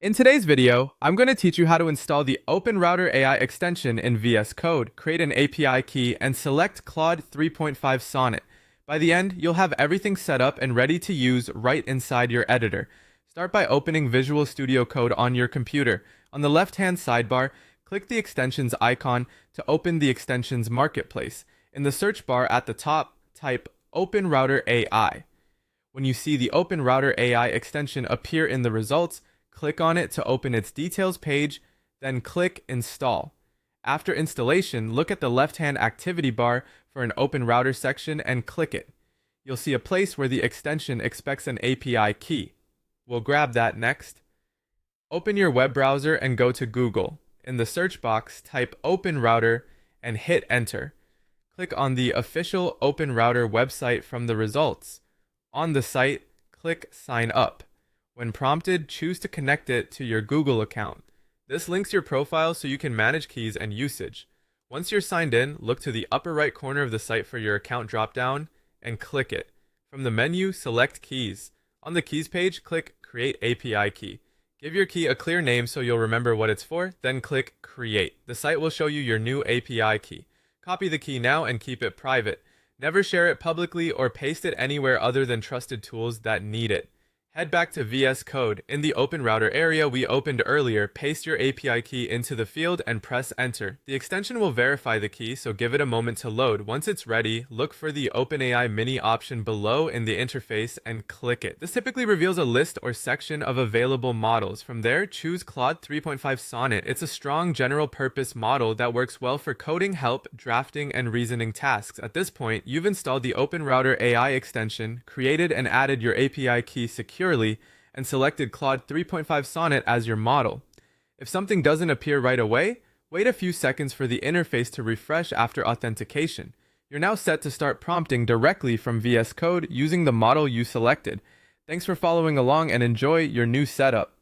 In today's video, I'm going to teach you how to install the OpenRouter AI extension in VS Code, create an API key, and select Claude 3.5 Sonnet. By the end, you'll have everything set up and ready to use right inside your editor. Start by opening Visual Studio Code on your computer. On the left-hand sidebar, click the extensions icon to open the extensions marketplace. In the search bar at the top, type OpenRouter AI. When you see the OpenRouter AI extension appear in the results, click on it to open its details page, then click Install. After installation, look at the left-hand activity bar for an OpenRouter section and click it. You'll see a place where the extension expects an API key. We'll grab that next. Open your web browser and go to Google. In the search box, type OpenRouter and hit Enter. Click on the official OpenRouter website from the results. On the site, click Sign Up. When prompted, choose to connect it to your Google account. This links your profile so you can manage keys and usage. Once you're signed in, look to the upper right corner of the site for your account dropdown and click it. From the menu, select Keys. On the Keys page, click Create API Key. Give your key a clear name so you'll remember what it's for, then click Create. The site will show you your new API key. Copy the key now and keep it private. Never share it publicly or paste it anywhere other than trusted tools that need it. Head back to VS Code. In the OpenRouter area we opened earlier, paste your API key into the field and press Enter. The extension will verify the key, so give it a moment to load. Once it's ready, look for the OpenAI Mini option below in the interface and click it. This typically reveals a list or section of available models. From there, choose Claude 3.5 Sonnet. It's a strong general-purpose model that works well for coding help, drafting, and reasoning tasks. At this point, you've installed the OpenRouter AI extension, created and added your API key securely, and selected Claude 3.5 Sonnet as your model. If something doesn't appear right away, wait a few seconds for the interface to refresh after authentication. You're now set to start prompting directly from VS Code using the model you selected. Thanks for following along and enjoy your new setup.